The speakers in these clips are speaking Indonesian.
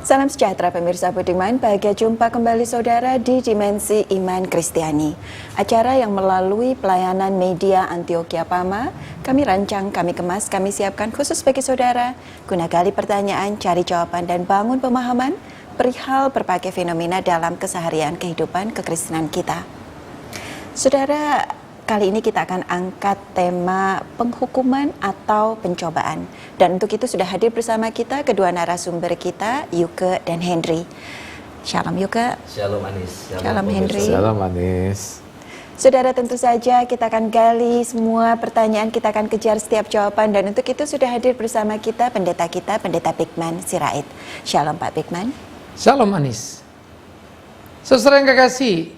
Salam sejahtera pemirsa budiman, bahagia jumpa kembali saudara di Dimensi Iman Kristiani. Acara yang melalui pelayanan media Antioquia Pama, kami rancang, kami kemas, kami siapkan khusus bagi saudara, guna gali pertanyaan, cari jawaban dan bangun pemahaman perihal berbagai fenomena dalam keseharian kehidupan kekristenan kita. Saudara, kali ini kita akan angkat tema penghukuman atau pencobaan. Dan untuk itu sudah hadir bersama kita kedua narasumber kita, Yuke dan Henry. Shalom Yuke. Shalom Anis. Shalom Henry. Shalom Anis. Saudara, tentu saja kita akan gali semua pertanyaan, kita akan kejar setiap jawaban. Dan untuk itu sudah hadir bersama kita, Pendeta Bigman Sirait. Shalom Pak Bigman. Shalom Anis. Saudara yang kekasih,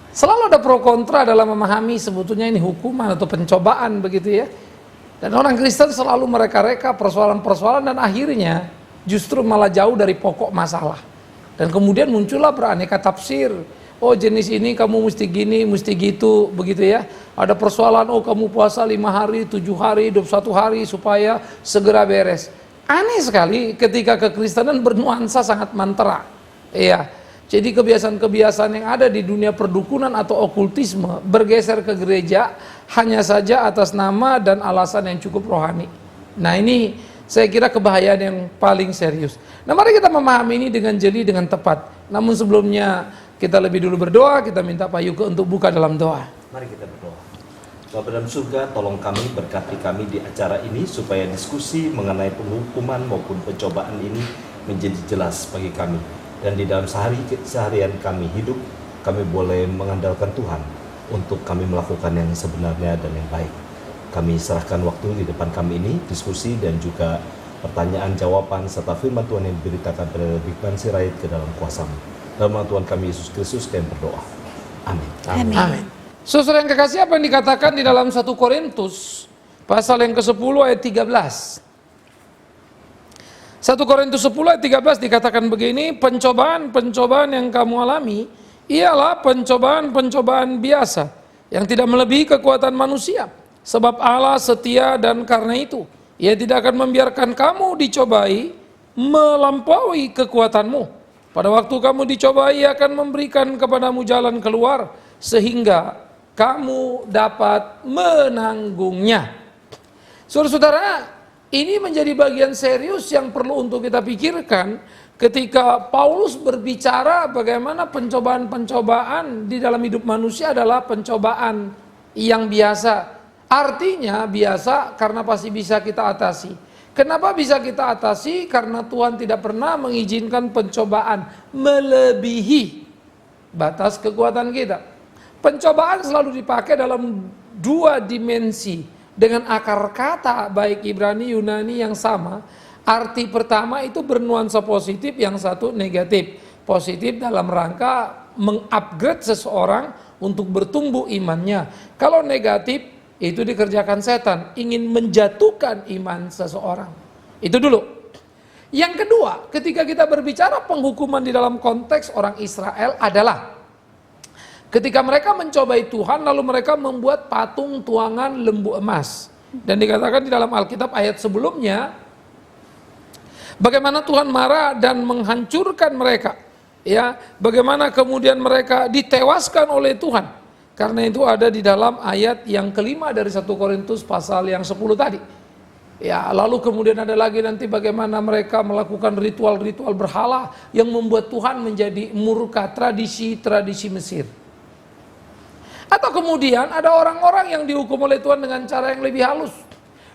selalu ada pro kontra dalam memahami sebetulnya ini hukuman atau pencobaan begitu ya. Dan orang Kristen selalu mereka-reka persoalan-persoalan dan akhirnya justru malah jauh dari pokok masalah. Dan kemudian muncullah beraneka tafsir. Oh jenis ini kamu mesti gini, mesti gitu, begitu ya. Ada persoalan, oh kamu puasa 5 hari, 7 hari, 21 hari supaya segera beres. Aneh sekali ketika kekristenan bernuansa sangat mantra. Iya. Jadi kebiasaan-kebiasaan yang ada di dunia perdukunan atau okultisme bergeser ke gereja hanya saja atas nama dan alasan yang cukup rohani. Nah ini saya kira kebahayaan yang paling serius. Nah mari kita memahami ini dengan jeli, dengan tepat. Namun sebelumnya kita lebih dulu berdoa, kita minta Pak Yuke untuk buka dalam doa. Mari kita berdoa. Bapa dalam surga, tolong kami, berkati kami di acara ini supaya diskusi mengenai penghukuman maupun pencobaan ini menjadi jelas bagi kami. Dan di dalam seharian kami hidup, kami boleh mengandalkan Tuhan untuk kami melakukan yang sebenarnya dan yang baik. Kami serahkan waktu di depan kami ini, diskusi dan juga pertanyaan, jawaban, serta firman Tuhan yang diberitakan pada Bigman Sirait ke dalam kuasa-Mu. Dalam nama Tuhan kami Yesus Kristus kami berdoa. Amin. Amin. Amin. Saudara yang kekasih, apa yang dikatakan di dalam 1 Korintus pasal yang ke-10 ayat 13. 1 Korintus 10 ayat 13 dikatakan begini, pencobaan-pencobaan yang kamu alami ialah pencobaan-pencobaan biasa yang tidak melebihi kekuatan manusia. Sebab Allah setia dan karena itu Ia tidak akan membiarkan kamu dicobai melampaui kekuatanmu. Pada waktu kamu dicobai, Ia akan memberikan kepadamu jalan keluar sehingga kamu dapat menanggungnya. Saudara-saudara, ini menjadi bagian serius yang perlu untuk kita pikirkan ketika Paulus berbicara bagaimana pencobaan-pencobaan di dalam hidup manusia adalah pencobaan yang biasa. Artinya biasa karena pasti bisa kita atasi. Kenapa bisa kita atasi? Karena Tuhan tidak pernah mengizinkan pencobaan melebihi batas kekuatan kita. Pencobaan selalu dipakai dalam 2 dimensi. Dengan akar kata baik Ibrani Yunani yang sama, arti pertama itu bernuansa positif, yang satu negatif. Positif dalam rangka mengupgrade seseorang untuk bertumbuh imannya. Kalau negatif itu dikerjakan setan, ingin menjatuhkan iman seseorang. Itu dulu. Yang kedua, ketika kita berbicara penghukuman di dalam konteks orang Israel adalah ketika mereka mencobai Tuhan, lalu mereka membuat patung tuangan lembu emas. Dan dikatakan di dalam Alkitab ayat sebelumnya, bagaimana Tuhan marah dan menghancurkan mereka. Ya, bagaimana kemudian mereka ditewaskan oleh Tuhan. Karena itu ada di dalam ayat yang kelima dari 1 Korintus pasal yang 10 tadi. Ya, lalu kemudian ada lagi nanti bagaimana mereka melakukan ritual-ritual berhala yang membuat Tuhan menjadi murka, tradisi-tradisi Mesir. Atau kemudian ada orang-orang yang dihukum oleh Tuhan dengan cara yang lebih halus.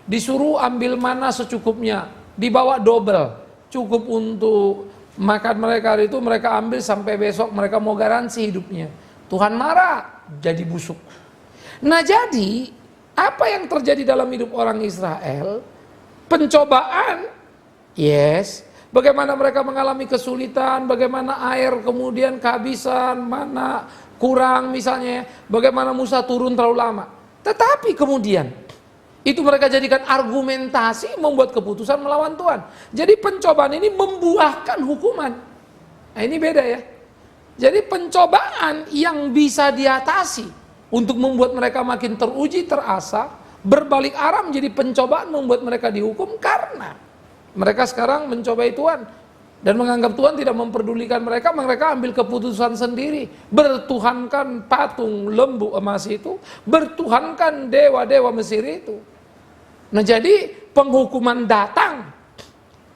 Disuruh ambil mana secukupnya, dibawa double. Cukup untuk makan mereka hari itu, mereka ambil sampai besok mereka mau garansi hidupnya. Tuhan marah, jadi busuk. Nah jadi, apa yang terjadi dalam hidup orang Israel? Pencobaan, yes. Bagaimana mereka mengalami kesulitan, bagaimana air kemudian kehabisan, mana kurang misalnya, bagaimana Musa turun terlalu lama. Tetapi kemudian itu mereka jadikan argumentasi membuat keputusan melawan Tuhan. Jadi pencobaan ini membuahkan hukuman. Nah ini beda ya. Jadi pencobaan yang bisa diatasi untuk membuat mereka makin teruji, terasa, berbalik arah menjadi pencobaan membuat mereka dihukum karena Mereka sekarang mencobai Tuhan dan menganggap Tuhan tidak memperdulikan mereka. Mereka ambil keputusan sendiri, bertuhankan patung lembu emas itu, bertuhankan dewa-dewa Mesir itu. Nah, jadi penghukuman datang,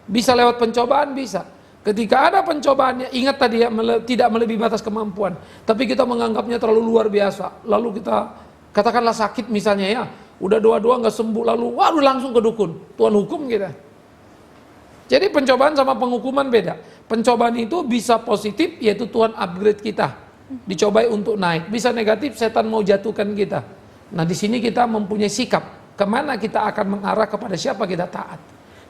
bisa lewat pencobaan, bisa. Ketika ada pencobaannya, ingat tadi ya, tidak melebihi batas kemampuan. Tapi kita menganggapnya terlalu luar biasa. Lalu kita katakanlah sakit misalnya ya, udah doa-doa nggak sembuh, lalu waduh langsung ke dukun. Tuhan hukum kita. Jadi pencobaan sama penghukuman beda. Pencobaan itu bisa positif, yaitu Tuhan upgrade kita, dicobai untuk naik. Bisa negatif, setan mau jatuhkan kita. Nah, di sini kita mempunyai sikap kemana kita akan mengarah, kepada siapa kita taat.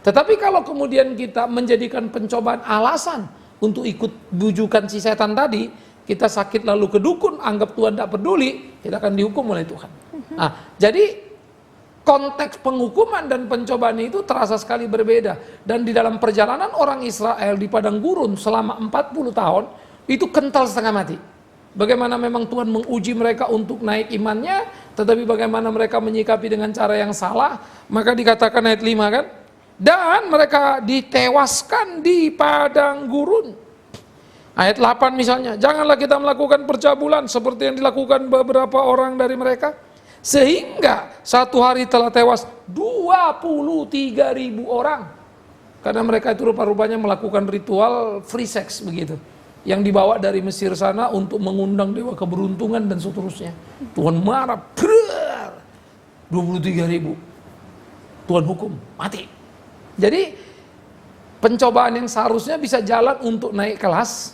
Tetapi kalau kemudian kita menjadikan pencobaan alasan untuk ikut bujukan si setan tadi, kita sakit lalu ke dukun, anggap Tuhan tidak peduli, kita akan dihukum oleh Tuhan. Nah, jadi konteks penghukuman dan pencobaan itu terasa sekali berbeda. Dan di dalam perjalanan orang Israel di padang gurun selama 40 tahun, itu kental setengah mati. Bagaimana memang Tuhan menguji mereka untuk naik imannya, tetapi bagaimana mereka menyikapi dengan cara yang salah. Maka dikatakan ayat 5 kan, dan mereka ditewaskan di padang gurun. Ayat 8 misalnya, janganlah kita melakukan percabulan seperti yang dilakukan beberapa orang dari mereka, sehingga satu hari telah tewas 23.000 orang. Karena mereka itu rupa-rupanya melakukan ritual free sex begitu, yang dibawa dari Mesir sana untuk mengundang dewa keberuntungan dan seterusnya. Tuhan marah, 23.000. Tuhan hukum, mati. Jadi pencobaan yang seharusnya bisa jalan untuk naik kelas,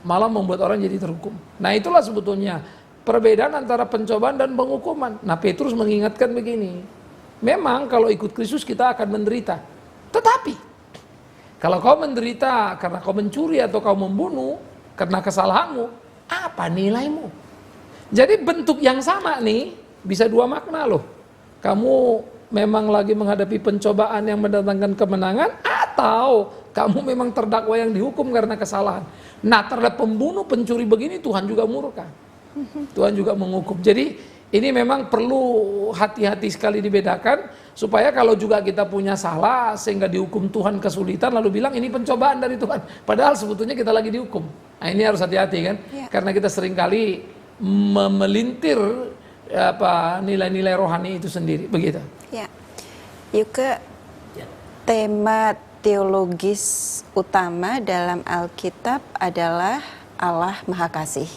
malah membuat orang jadi terhukum. Nah, itulah sebetulnya perbedaan antara pencobaan dan penghukuman. Nah, Petrus mengingatkan begini, memang kalau ikut Kristus kita akan menderita. Tetapi kalau kau menderita karena kau mencuri atau kau membunuh karena kesalahanmu, apa nilaimu? Jadi bentuk yang sama nih bisa dua makna loh. Kamu memang lagi menghadapi pencobaan yang mendatangkan kemenangan, atau kamu memang terdakwa yang dihukum karena kesalahan. Nah, terhadap pembunuh, pencuri begini Tuhan juga murka. Tuhan juga menghukum. Jadi ini memang perlu hati-hati sekali dibedakan, supaya kalau juga kita punya salah sehingga dihukum Tuhan kesulitan, lalu bilang ini pencobaan dari Tuhan, padahal sebetulnya kita lagi dihukum. Nah, ini harus hati-hati kan, ya. Karena kita seringkali memelintir nilai-nilai rohani itu sendiri, begitu. Ya, Yuke, tema teologis utama dalam Alkitab adalah Allah Maha Kasih.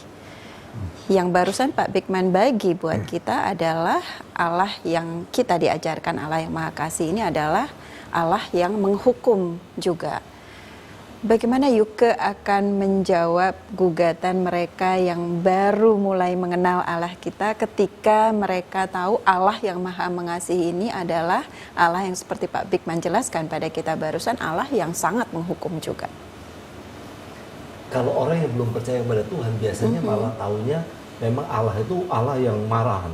Yang barusan Pak Bigman bagi buat kita adalah Allah yang kita diajarkan, Allah yang Maha Kasih ini adalah Allah yang menghukum juga. Bagaimana Yuke akan menjawab gugatan mereka yang baru mulai mengenal Allah kita ketika mereka tahu Allah yang Maha Mengasihi ini adalah Allah yang seperti Pak Bigman jelaskan pada kita barusan, Allah yang sangat menghukum juga. Kalau orang yang belum percaya kepada Tuhan biasanya malah taunya memang Allah itu Allah yang marah,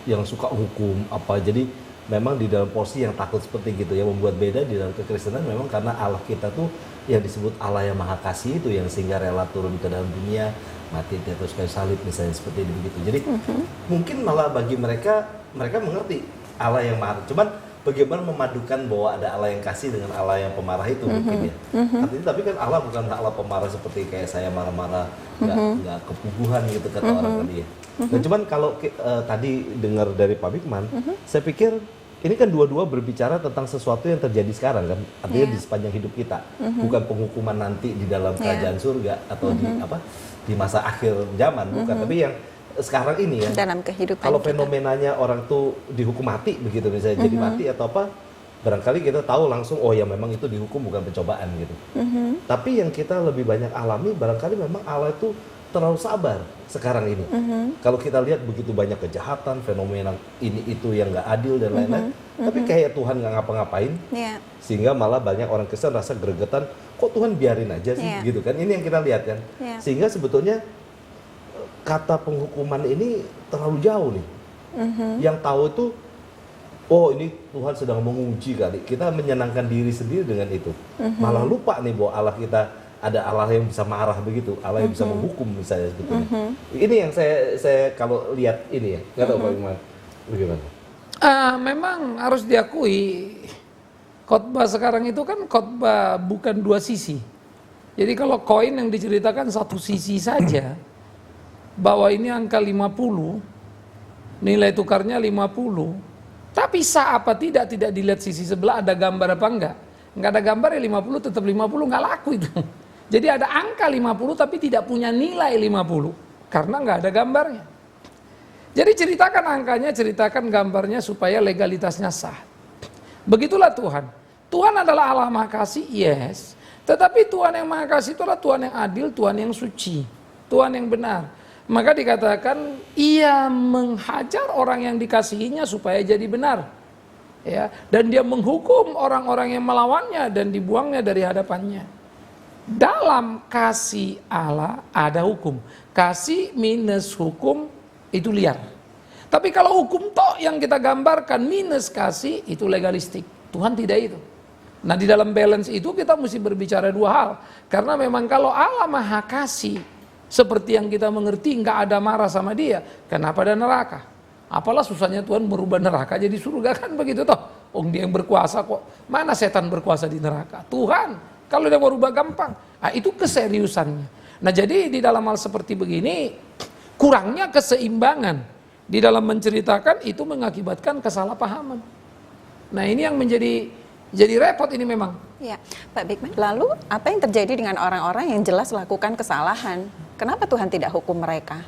yang suka hukum apa. Jadi memang di dalam porsi yang takut seperti gitu, yang membuat beda di dalam kekristenan memang karena Allah kita tuh yang disebut Allah yang Maha Kasih itu, yang sehingga rela turun ke dalam dunia, mati di atas kayu salib misalnya, seperti itu begitu. Jadi mungkin malah bagi mereka mengerti Allah yang marah. Cuman bagaimana memadukan bahwa ada Allah yang kasih dengan Allah yang pemarah itu mungkin ya. Artinya tapi kan Allah bukan Allah pemarah seperti kayak saya marah-marah, nggak kepuguhan gitu kata orang tadi ya. Nah, cuman kalau tadi dengar dari Pak Bigman, saya pikir ini kan dua-dua berbicara tentang sesuatu yang terjadi sekarang kan, artinya di sepanjang hidup kita, bukan penghukuman nanti di dalam kerajaan surga atau di masa akhir zaman, bukan, tapi yang sekarang ini ya, dalam kehidupan kalau kita. Fenomenanya orang tuh dihukum mati begitu misalnya, jadi mati atau apa, barangkali kita tahu langsung oh ya memang itu dihukum bukan pencobaan gitu. Tapi yang kita lebih banyak alami barangkali memang Allah itu terlalu sabar sekarang ini. Kalau kita lihat begitu banyak kejahatan, fenomena ini itu yang nggak adil dan lain-lain, tapi kayak Tuhan nggak ngapa-ngapain, sehingga malah banyak orang Kristen rasa gregetan, kok Tuhan biarin aja sih gitu kan. Ini yang kita lihat kan, sehingga sebetulnya kata penghukuman ini terlalu jauh nih. Yang tahu itu, oh ini Tuhan sedang menguji kali, kita menyenangkan diri sendiri dengan itu, malah lupa nih bahwa Allah kita ada Allah yang bisa marah begitu, Allah yang bisa menghukum misalnya sebetulnya. Ini yang saya kalau lihat ini ya, nggak tahu bagaimana. Memang harus diakui khotbah sekarang itu kan khotbah bukan dua sisi. Jadi kalau koin yang diceritakan satu sisi saja, bahwa ini angka 50, nilai tukarnya 50, tapi sah apa tidak dilihat sisi sebelah ada gambar apa enggak. Enggak ada gambar ya 50 tetap 50, enggak laku itu. Jadi ada angka 50 tapi tidak punya nilai 50, karena enggak ada gambarnya. Jadi ceritakan angkanya, ceritakan gambarnya supaya legalitasnya sah. Begitulah Tuhan. Tuhan adalah Allah Maha Kasih, yes. Tetapi Tuhan yang Maha Kasih itu adalah Tuhan yang adil, Tuhan yang suci, Tuhan yang benar. Maka dikatakan ia menghajar orang yang dikasihinya supaya jadi benar. Ya, dan dia menghukum orang-orang yang melawannya dan dibuangnya dari hadapannya. Dalam kasih Allah ada hukum. Kasih minus hukum itu liar. Tapi kalau hukum toh yang kita gambarkan minus kasih itu legalistik. Tuhan tidak itu. Nah di dalam balance itu kita mesti berbicara dua hal. Karena memang kalau Allah Maha Kasih, seperti yang kita mengerti nggak ada marah sama dia, kenapa ada neraka? Apalah susahnya Tuhan merubah neraka jadi surga, kan begitu toh. Dia yang berkuasa kok. Mana setan berkuasa di neraka? Tuhan. Kalau dia merubah gampang. Nah, itu keseriusannya. Nah jadi di dalam hal seperti begini, kurangnya keseimbangan di dalam menceritakan itu mengakibatkan kesalahpahaman. Nah ini yang menjadi repot ini memang. Ya, Pak Bigman. Lalu apa yang terjadi dengan orang-orang yang jelas lakukan kesalahan? Kenapa Tuhan tidak hukum mereka?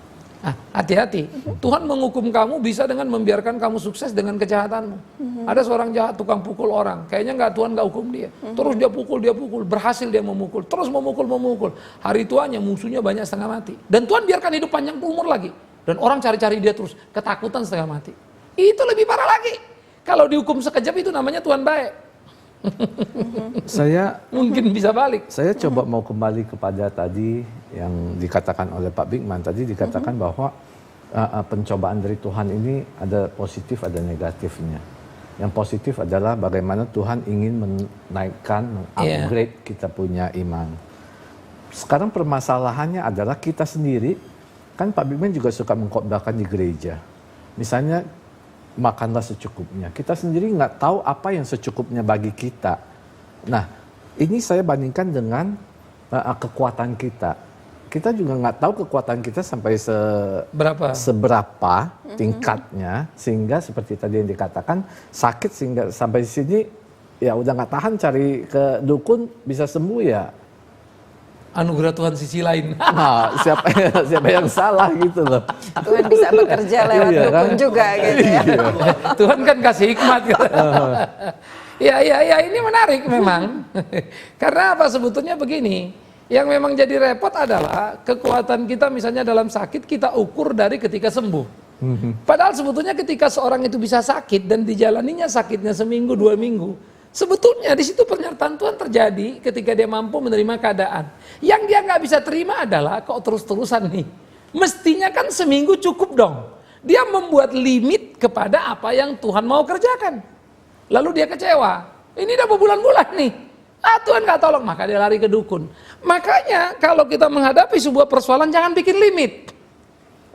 Hati-hati. Tuhan menghukum kamu bisa dengan membiarkan kamu sukses dengan kejahatanmu. Ada seorang jahat tukang pukul orang. Kayaknya Tuhan nggak hukum dia. Terus dia pukul. Berhasil dia memukul. Terus memukul. Hari tuanya musuhnya banyak setengah mati. Dan Tuhan biarkan hidup panjang umur lagi. Dan orang cari-cari dia terus. Ketakutan setengah mati. Itu lebih parah lagi. Kalau dihukum sekejap itu namanya Tuhan baik. Saya mungkin bisa balik. Saya coba mau kembali kepada tadi yang dikatakan oleh Pak Bigman. Tadi dikatakan bahwa pencobaan dari Tuhan ini ada positif, ada negatifnya. Yang positif adalah bagaimana Tuhan ingin menaikkan, mengupgrade kita punya iman. Sekarang permasalahannya adalah kita sendiri, kan Pak Bigman juga suka mengkhotbahkan di gereja. Misalnya, makanlah secukupnya. Kita sendiri nggak tahu apa yang secukupnya bagi kita. Nah, ini saya bandingkan dengan kekuatan kita. Kita juga nggak tahu kekuatan kita sampai seberapa tingkatnya, sehingga seperti tadi yang dikatakan sakit sehingga sampai sini ya udah nggak tahan cari ke dukun bisa sembuh ya. Anugerah Tuhan sisi lain. Nah, siapa yang salah gitu loh. Tuhan bisa bekerja lewat dukun juga gitu ya. Tuhan kan kasih hikmat gitu. Ya ini menarik memang. Karena apa sebetulnya begini, yang memang jadi repot adalah kekuatan kita misalnya dalam sakit kita ukur dari ketika sembuh. Padahal sebetulnya ketika seorang itu bisa sakit dan dijalaninya sakitnya seminggu 2 minggu, sebetulnya di situ penyertaan Tuhan terjadi ketika dia mampu menerima keadaan. Yang dia nggak bisa terima adalah kok terus-terusan nih. Mestinya kan seminggu cukup dong. Dia membuat limit kepada apa yang Tuhan mau kerjakan. Lalu dia kecewa. Ini udah berbulan-bulan nih. Tuhan nggak tolong, maka dia lari ke dukun. Makanya kalau kita menghadapi sebuah persoalan jangan bikin limit.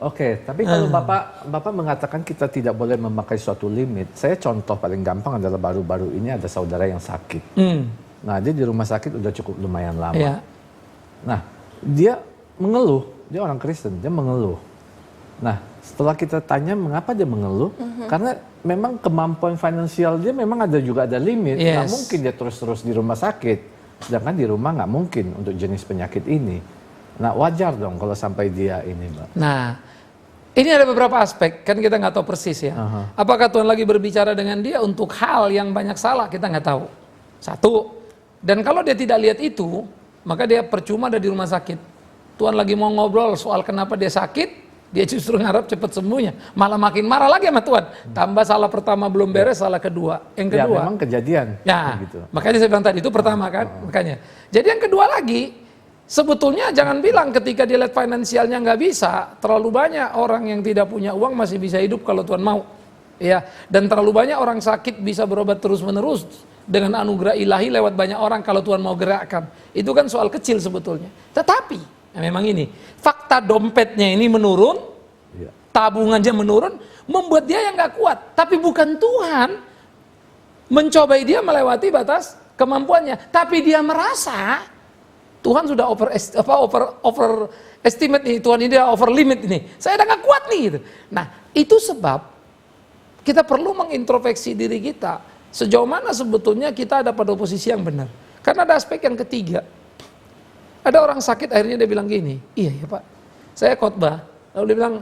Oke, tapi kalau Bapak mengatakan kita tidak boleh memakai suatu limit, saya contoh paling gampang adalah baru-baru ini ada saudara yang sakit. Nah, dia di rumah sakit udah cukup lumayan lama. Yeah. Nah, dia mengeluh, dia orang Kristen, dia mengeluh. Nah, setelah kita tanya mengapa dia mengeluh, karena memang kemampuan finansial dia memang juga ada limit. Yes. Nggak mungkin dia terus-terus di rumah sakit, sedangkan di rumah nggak mungkin untuk jenis penyakit ini. Nah, wajar dong kalau sampai dia ini, Mbak. Nah, ini ada beberapa aspek, kan kita nggak tahu persis ya. Apakah Tuhan lagi berbicara dengan dia untuk hal yang banyak salah, kita nggak tahu. Satu, dan kalau dia tidak lihat itu, maka dia percuma ada di rumah sakit. Tuhan lagi mau ngobrol soal kenapa dia sakit, dia justru ngarap cepat sembuhnya. Malah makin marah lagi sama Tuhan. Tambah salah pertama belum beres, salah kedua. Yang kedua, ya memang kejadian. Ya, gitu. makanya saya bilang tadi, itu pertama kan, makanya. Jadi yang kedua lagi, sebetulnya jangan bilang ketika dia lihat finansialnya nggak bisa, terlalu banyak orang yang tidak punya uang masih bisa hidup kalau Tuhan mau. Ya, dan terlalu banyak orang sakit bisa berobat terus-menerus dengan anugerah ilahi lewat banyak orang kalau Tuhan mau gerakkan. Itu kan soal kecil sebetulnya. Tetapi memang ini fakta dompetnya ini menurun, tabungannya menurun, membuat dia yang nggak kuat. Tapi bukan Tuhan mencobai dia melewati batas kemampuannya, tapi dia merasa Tuhan sudah over estimate nih, Tuhan ini dia over limit ini, saya udah gak kuat nih gitu. Nah itu sebab kita perlu mengintrospeksi diri kita, sejauh mana sebetulnya kita ada pada posisi yang benar. Karena ada aspek yang ketiga, ada orang sakit akhirnya dia bilang gini, iya ya Pak, saya khotbah, lalu dia bilang,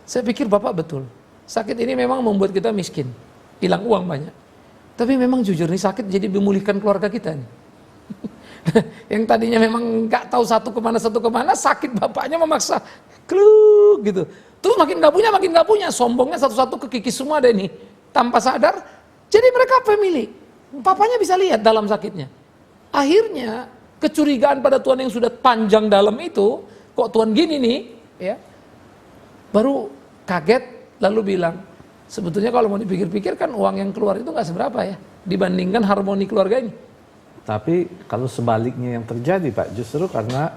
saya pikir Bapak betul, sakit ini memang membuat kita miskin, hilang uang banyak, tapi memang jujur nih sakit jadi memulihkan keluarga kita nih. Yang tadinya memang nggak tahu satu kemana, sakit bapaknya memaksa, kluk gitu. Terus makin nggak punya, sombongnya satu-satu kekikis semua deh nih, tanpa sadar. Jadi mereka pemilik, papanya bisa lihat dalam sakitnya. Akhirnya kecurigaan pada Tuhan yang sudah panjang dalam itu, kok Tuhan gini nih, ya, baru kaget lalu bilang, sebetulnya kalau mau dipikir-pikir kan uang yang keluar itu nggak seberapa ya, dibandingkan harmoni keluarga ini. Tapi kalau sebaliknya yang terjadi Pak, justru karena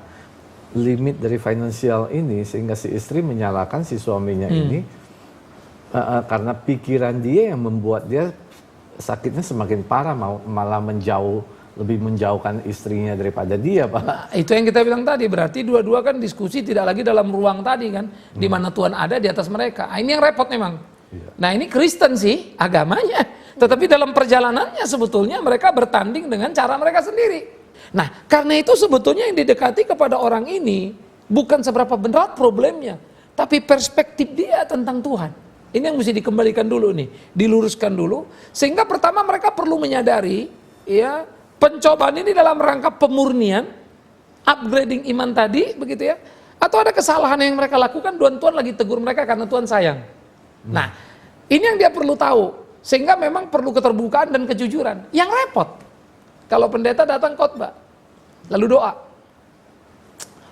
limit dari finansial ini sehingga si istri menyalahkan si suaminya ini karena pikiran dia yang membuat dia sakitnya semakin parah, malah lebih menjauhkan istrinya daripada dia Pak. Nah, itu yang kita bilang tadi, berarti dua-dua kan diskusi tidak lagi dalam ruang tadi kan, di mana Tuhan ada di atas mereka. Nah, ini yang repot memang. Nah ini Kristen sih agamanya, tetapi dalam perjalanannya sebetulnya mereka bertanding dengan cara mereka sendiri. Nah karena itu sebetulnya yang didekati kepada orang ini bukan seberapa berat problemnya, tapi perspektif dia tentang Tuhan. Ini yang mesti dikembalikan dulu nih, diluruskan dulu. Sehingga pertama mereka perlu menyadari ya, pencobaan ini dalam rangka pemurnian, upgrading iman tadi begitu ya. Atau ada kesalahan yang mereka lakukan, Tuhan lagi tegur mereka karena Tuhan sayang. Nah, ini yang dia perlu tahu, sehingga memang perlu keterbukaan dan kejujuran. Yang repot, kalau pendeta datang khotbah, lalu doa,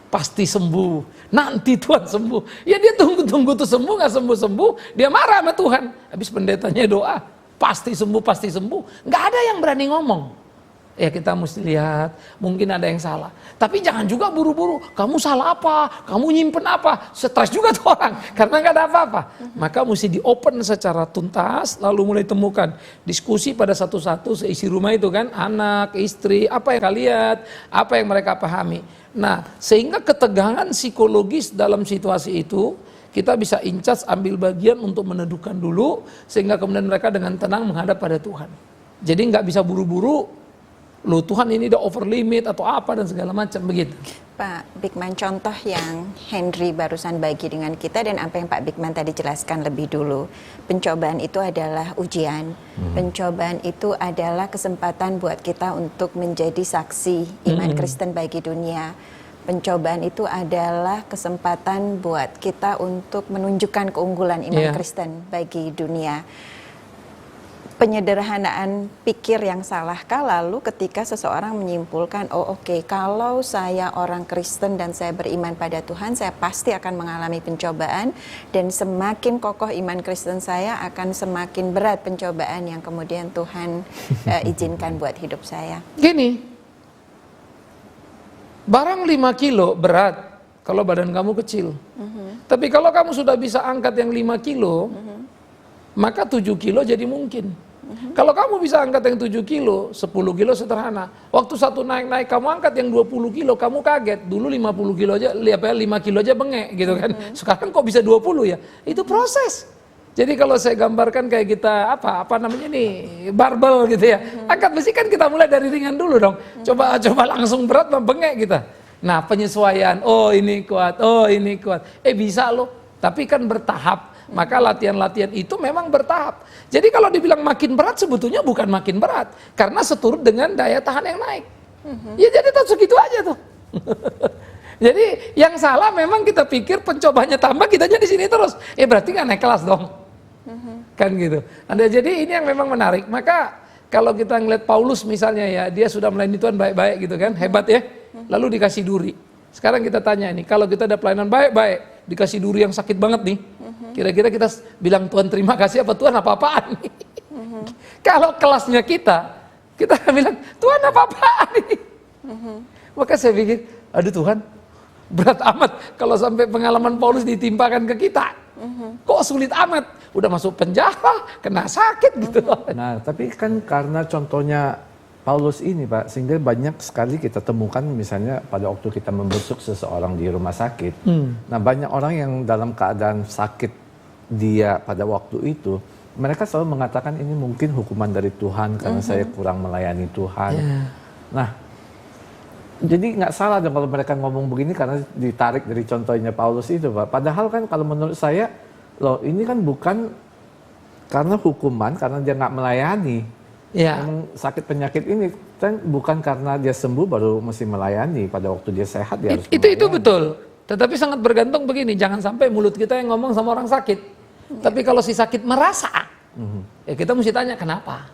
pasti sembuh, nanti Tuhan sembuh. Ya dia tunggu tuh sembuh, nggak sembuh, dia marah sama Tuhan. Habis pendetanya doa, pasti sembuh, nggak ada yang berani ngomong. Ya kita mesti lihat, mungkin ada yang salah. Tapi jangan juga buru-buru, kamu salah apa, kamu nyimpen apa, stres juga tuh orang, karena nggak ada apa-apa. Maka mesti di-open secara tuntas, lalu mulai temukan, diskusi pada satu-satu seisi rumah itu kan, anak, istri, apa yang kalian lihat, apa yang mereka pahami. Nah, sehingga ketegangan psikologis dalam situasi itu, kita bisa incas ambil bagian untuk meneduhkan dulu, sehingga kemudian mereka dengan tenang menghadap pada Tuhan. Jadi nggak bisa buru-buru, loh Tuhan ini udah over limit atau apa dan segala macam begitu. Pak Bigman, contoh yang Henry barusan bagi dengan kita dan apa yang Pak Bigman tadi jelaskan lebih dulu. Pencobaan itu adalah ujian. Pencobaan itu adalah kesempatan buat kita untuk menjadi saksi iman Kristen bagi dunia. Pencobaan itu adalah kesempatan buat kita untuk menunjukkan keunggulan iman Kristen bagi dunia. Penyederhanaan pikir yang salahkah lalu ketika seseorang menyimpulkan, oh oke, kalau saya orang Kristen dan saya beriman pada Tuhan, saya pasti akan mengalami pencobaan, dan semakin kokoh iman Kristen saya akan semakin berat pencobaan yang kemudian Tuhan izinkan buat hidup saya. Gini, barang 5 kilo berat kalau badan kamu kecil, tapi kalau kamu sudah bisa angkat yang 5 kilo, maka 7 kilo jadi mungkin. Kalau kamu bisa angkat yang 7 kilo, 10 kilo sederhana. Waktu satu naik-naik kamu angkat yang 20 kilo, kamu kaget. Dulu 50 kilo aja, 5 kilo aja bengek gitu kan. Sekarang kok bisa 20 ya? Itu proses. Jadi kalau saya gambarkan kayak kita apa namanya nih, barbel gitu ya. Angkat besi kan kita mulai dari ringan dulu dong. Coba langsung berat bengek kita. Nah, penyesuaian, oh ini kuat. Bisa loh. Tapi kan bertahap. Maka latihan-latihan itu memang bertahap. Jadi kalau dibilang makin berat, sebetulnya bukan makin berat, karena seturut dengan daya tahan yang naik. Ya jadi tuh segitu aja tuh. Jadi yang salah memang kita pikir pencobanya tambah, kitanya di sini terus. Berarti nggak naik kelas dong. Kan gitu. Jadi ini yang memang menarik. Maka kalau kita ngeliat Paulus misalnya ya, dia sudah melayani Tuhan baik-baik gitu kan, hebat ya. Lalu dikasih duri. Sekarang kita tanya nih, kalau kita ada pelayanan baik-baik, dikasih duri yang sakit banget nih, kira-kira kita bilang Tuhan terima kasih apa Tuhan apa-apaan nih? Kalau kelasnya kita bilang Tuhan apa-apaan nih? Maka saya pikir, aduh Tuhan, berat amat kalau sampai pengalaman Paulus ditimpakan ke kita. Kok sulit amat? Udah masuk penjara, kena sakit gitu. Nah, tapi kan karena contohnya Paulus ini Pak, sehingga banyak sekali kita temukan misalnya pada waktu kita membesuk seseorang di rumah sakit. Nah, banyak orang yang dalam keadaan sakit dia pada waktu itu, mereka selalu mengatakan ini mungkin hukuman dari Tuhan karena saya kurang melayani Tuhan. Nah, jadi nggak salah dong kalau mereka ngomong begini karena ditarik dari contohnya Paulus itu Pak. Padahal kan kalau menurut saya, loh ini kan bukan karena hukuman, karena dia nggak melayani. Memang sakit penyakit ini kan bukan karena dia sembuh baru mesti melayani. Pada waktu dia sehat dia harus melayani. Itu betul. Tetapi sangat bergantung begini, jangan sampai mulut kita yang ngomong sama orang sakit. Tapi kalau si sakit merasa, ya kita mesti tanya kenapa.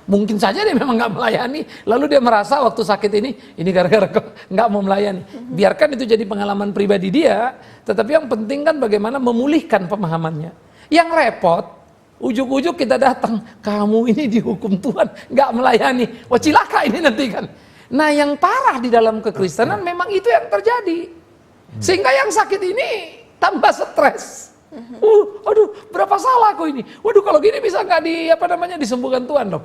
Mungkin saja dia memang nggak melayani, lalu dia merasa waktu sakit ini gara-gara nggak mau melayani. Biarkan itu jadi pengalaman pribadi dia, tetapi yang penting kan bagaimana memulihkan pemahamannya. Yang repot, ujuk-ujuk kita datang, kamu ini dihukum Tuhan, nggak melayani. Wah cilaka ini nanti kan. Nah yang parah di dalam kekristenan memang itu yang terjadi. Sehingga yang sakit ini tambah stres. Aduh, berapa salah aku ini. Waduh, kalau gini bisa nggak disembuhkan Tuhan dong.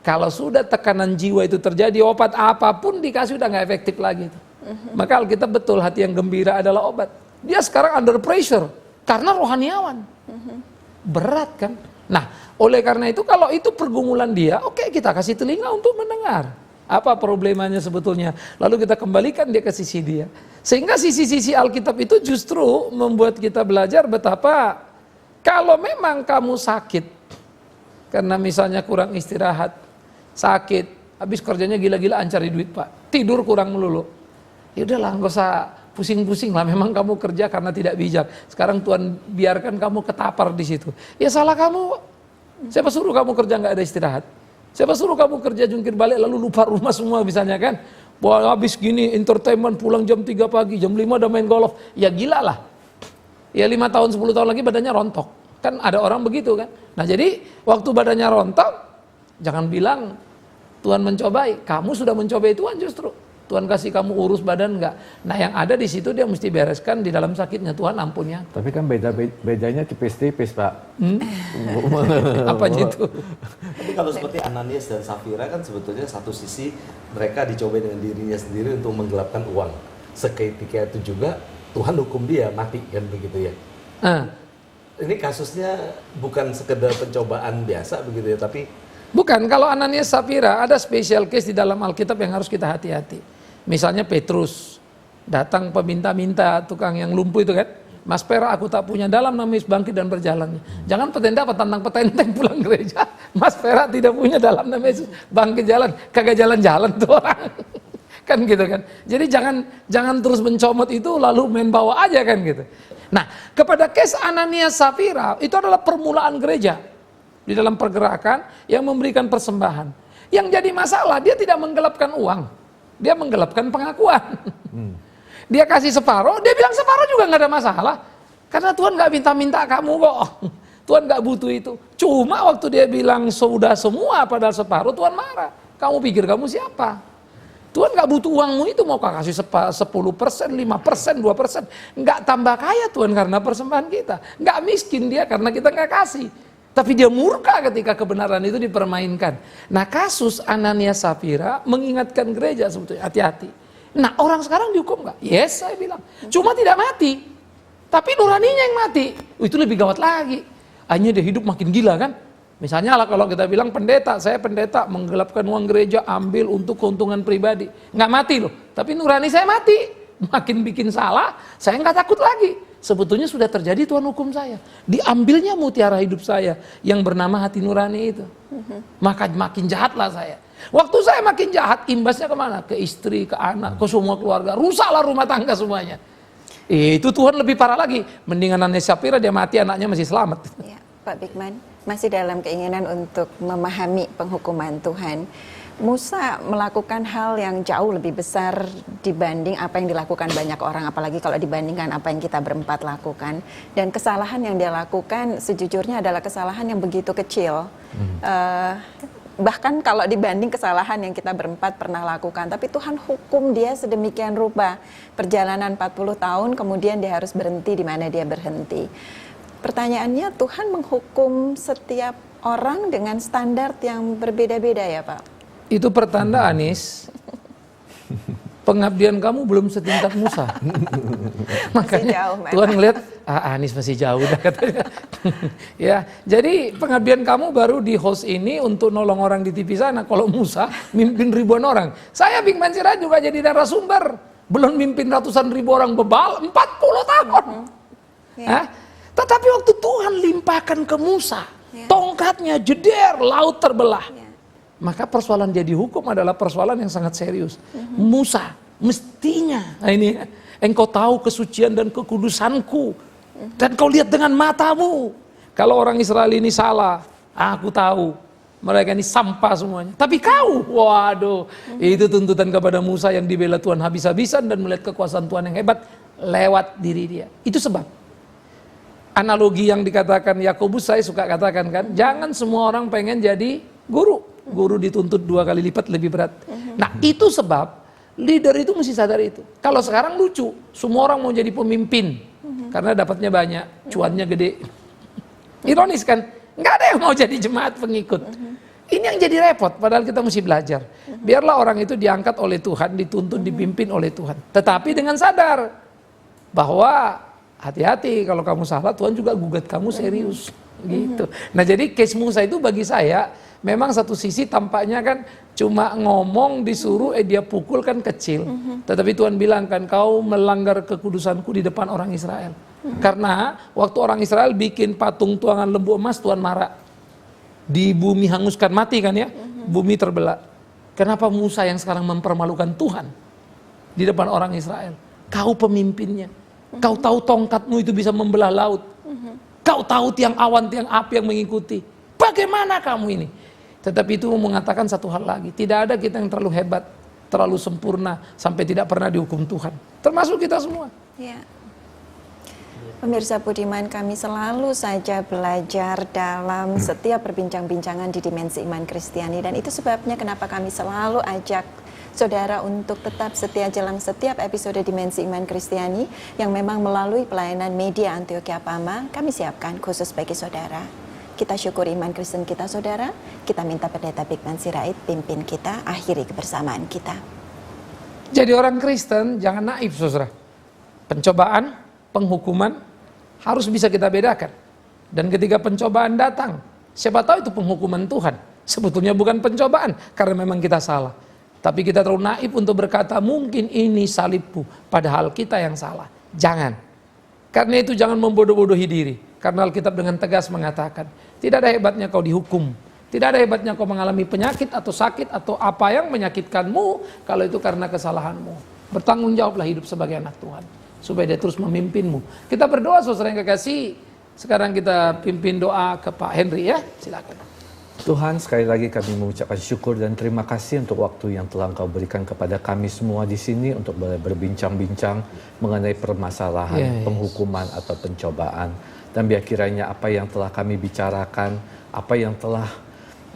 Kalau sudah tekanan jiwa itu terjadi, obat apapun dikasih udah nggak efektif lagi. Maka Alkitab betul, hati yang gembira adalah obat. Dia sekarang under pressure karena rohaniawan. Berat kan? Nah, oleh karena itu kalau itu pergumulan dia, oke, kita kasih telinga untuk mendengar. Apa problemanya sebetulnya? Lalu kita kembalikan dia ke sisi dia. Sehingga sisi-sisi Alkitab itu justru membuat kita belajar betapa kalau memang kamu sakit, karena misalnya kurang istirahat, sakit, habis kerjanya gila-gilaan cari duit Pak, tidur kurang melulu. Ya udahlah, nggak usah pusing-pusing lah, memang kamu kerja karena tidak bijak. Sekarang Tuhan biarkan kamu ketapar di situ. Ya salah kamu. Siapa suruh kamu kerja nggak ada istirahat? Siapa suruh kamu kerja jungkir balik lalu lupa rumah semua misalnya kan? Wah habis gini entertainment pulang jam 3 pagi, jam 5 udah main golf. Ya gila lah. Ya 5 tahun 10 tahun lagi badannya rontok. Kan ada orang begitu kan. Nah jadi waktu badannya rontok, jangan bilang Tuhan mencobai. Kamu sudah mencobai Tuhan justru. Tuhan kasih kamu urus badan enggak. Nah yang ada di situ dia mesti bereskan di dalam sakitnya. Tuhan ampunnya. Tapi kan bedanya tipis-tipis Pak. Apa gitu? Tapi kalau seperti Ananias dan Safira kan sebetulnya satu sisi mereka dicobai dengan dirinya sendiri untuk menggelapkan uang. Seketika itu juga Tuhan hukum dia mati kan begitu ya. Ini kasusnya bukan sekedar pencobaan biasa begitu ya, tapi bukan. Kalau Ananias Safira ada special case di dalam Alkitab yang harus kita hati-hati. Misalnya Petrus datang peminta-minta tukang yang lumpuh itu kan, Mas Pera aku tak punya, dalam nama Yesus bangkit dan berjalan. Jangan petentang pulang gereja, Mas Pera tidak punya, dalam nama Yesus bangkit jalan, kagak jalan-jalan tuh orang. Kan gitu kan. Jadi jangan terus mencomot itu lalu main bawa aja kan gitu. Nah, kepada case Ananias Safira itu adalah permulaan gereja di dalam pergerakan yang memberikan persembahan. Yang jadi masalah dia tidak menggelapkan uang. Dia menggelapkan pengakuan. Dia kasih separuh, dia bilang separuh juga nggak ada masalah. Karena Tuhan nggak minta-minta kamu kok. Tuhan nggak butuh itu. Cuma waktu dia bilang sudah semua padahal separuh, Tuhan marah. Kamu pikir kamu siapa? Tuhan nggak butuh uangmu itu, mau kasih 10%, 5%, 2%. Nggak tambah kaya Tuhan karena persembahan kita. Nggak miskin dia karena kita nggak kasih. Tapi dia murka ketika kebenaran itu dipermainkan. Nah kasus Ananias Safira mengingatkan gereja sebetulnya, hati-hati. Nah orang sekarang dihukum nggak? Yes, saya bilang. Cuma tidak mati. Tapi nuraninya yang mati. Itu lebih gawat lagi. Akhirnya dia hidup makin gila kan. Misalnya lah kalau kita bilang pendeta, saya pendeta menggelapkan uang gereja, ambil untuk keuntungan pribadi. Nggak mati loh. Tapi nurani saya mati. Makin bikin salah, saya nggak takut lagi. Sebetulnya sudah terjadi Tuhan hukum saya. Diambilnya mutiara hidup saya yang bernama hati nurani itu. Maka makin jahatlah saya. Waktu saya makin jahat, imbasnya kemana? Ke istri, ke anak, ke semua keluarga. Rusaklah rumah tangga semuanya. Itu Tuhan lebih parah lagi. Mendingan Ananias Safira dia mati, anaknya masih selamat. Ya, Pak Bigman, masih dalam keinginan untuk memahami penghukuman Tuhan. Musa melakukan hal yang jauh lebih besar dibanding apa yang dilakukan banyak orang, apalagi kalau dibandingkan apa yang kita berempat lakukan. Dan kesalahan yang dia lakukan sejujurnya adalah kesalahan yang begitu kecil. Bahkan kalau dibanding kesalahan yang kita berempat pernah lakukan, tapi Tuhan hukum dia sedemikian rupa. Perjalanan 40 tahun kemudian dia harus berhenti di mana dia berhenti. Pertanyaannya, Tuhan menghukum setiap orang dengan standar yang berbeda-beda ya Pak? Itu pertanda Anies, pengabdian kamu belum setingkat Musa. Makanya jauh, Tuhan ngeliat, Anies masih jauh dah katanya. Ya, jadi pengabdian kamu baru di host ini untuk nolong orang di TV sana. Kalau Musa mimpin ribuan orang. Saya Bigman Sirait juga jadi narasumber. Belum mimpin ratusan ribu orang bebal, 40 tahun. Hah? Tetapi waktu Tuhan limpahkan ke Musa, tongkatnya jeder, laut terbelah. Maka persoalan dia dihukum adalah persoalan yang sangat serius. Musa, mestinya, nah ini, engkau tahu kesucian dan kekudusanku, dan kau lihat dengan matamu. Kalau orang Israel ini salah, aku tahu, mereka ini sampah semuanya. Tapi kau, waduh, itu tuntutan kepada Musa yang dibela Tuhan habis-habisan dan melihat kekuasaan Tuhan yang hebat lewat diri dia. Itu sebab. Analogi yang dikatakan Yakobus saya suka katakan kan, jangan semua orang pengen jadi guru. Guru dituntut 2 kali lipat lebih berat. Nah itu sebab leader itu mesti sadar itu. Kalau sekarang lucu, semua orang mau jadi pemimpin karena dapatnya banyak, cuannya gede. Ironis kan, nggak ada yang mau jadi jemaat pengikut. Ini yang jadi repot, padahal kita mesti belajar. Biarlah orang itu diangkat oleh Tuhan, dituntun, dipimpin oleh Tuhan. Tetapi dengan sadar bahwa hati-hati kalau kamu salah, Tuhan juga gugat kamu serius gitu. Nah jadi case Musa itu bagi saya memang satu sisi tampaknya kan cuma ngomong disuruh dia pukul kan kecil. Tetapi Tuhan bilang kan kau melanggar kekudusanku di depan orang Israel. Karena waktu orang Israel bikin patung tuangan lembu emas, Tuhan marah. Di bumi hanguskan mati kan ya, bumi terbelah. Kenapa Musa yang sekarang mempermalukan Tuhan di depan orang Israel? Kau pemimpinnya. Kau tahu tongkatmu itu bisa membelah laut. Kau tahu tiang awan, tiang api yang mengikuti. Bagaimana kamu ini? Tetapi itu mengatakan satu hal lagi. Tidak ada kita yang terlalu hebat, terlalu sempurna, sampai tidak pernah dihukum Tuhan. Termasuk kita semua. Ya. Pemirsa budiman, kami selalu saja belajar dalam setiap perbincangan-bincangan di Dimensi Iman Kristiani. Dan itu sebabnya kenapa kami selalu ajak saudara untuk tetap setia dalam setiap episode Dimensi Iman Kristiani yang memang melalui pelayanan media Antioquia Pama kami siapkan khusus bagi saudara. Kita syukuri iman Kristen kita saudara, kita minta Pendeta Bigman Sirait pimpin kita, akhiri kebersamaan kita. Jadi orang Kristen jangan naif saudara. Pencobaan, penghukuman harus bisa kita bedakan. Dan ketika pencobaan datang, siapa tahu itu penghukuman Tuhan. Sebetulnya bukan pencobaan karena memang kita salah. Tapi kita terlalu naif untuk berkata mungkin ini salibku, padahal kita yang salah. Jangan. Karena itu jangan membodoh-bodohi diri. Karena Alkitab dengan tegas mengatakan, tidak ada hebatnya kau dihukum. Tidak ada hebatnya kau mengalami penyakit atau sakit atau apa yang menyakitkanmu kalau itu karena kesalahanmu. Bertanggung jawablah hidup sebagai anak Tuhan. Supaya dia terus memimpinmu. Kita berdoa saudara yang kekasih. Sekarang kita pimpin doa ke Pak Henry ya. Silakan. Tuhan, sekali lagi kami mengucapkan syukur dan terima kasih untuk waktu yang telah Engkau berikan kepada kami semua di sini untuk berbincang-bincang mengenai permasalahan penghukuman atau pencobaan. Dan biar kiranya apa yang telah kami bicarakan, apa yang telah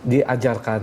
diajarkan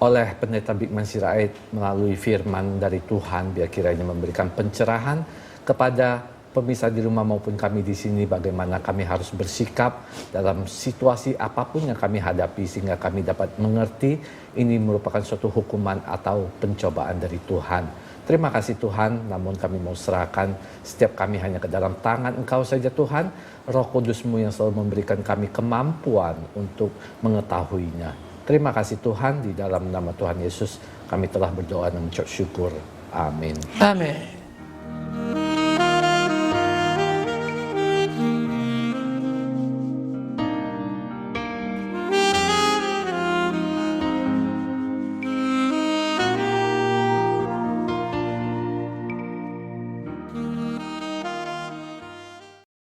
oleh Pendeta Bigman Sirait melalui firman dari Tuhan, biar kiranya memberikan pencerahan kepada pemirsa di rumah maupun kami di sini bagaimana kami harus bersikap dalam situasi apapun yang kami hadapi sehingga kami dapat mengerti ini merupakan suatu hukuman atau pencobaan dari Tuhan. Terima kasih Tuhan, namun kami mau serahkan setiap kami hanya ke dalam tangan Engkau saja Tuhan. Roh Kudus-Mu yang selalu memberikan kami kemampuan untuk mengetahuinya. Terima kasih Tuhan, di dalam nama Tuhan Yesus kami telah berdoa dan mengucap syukur. Amin. Amin.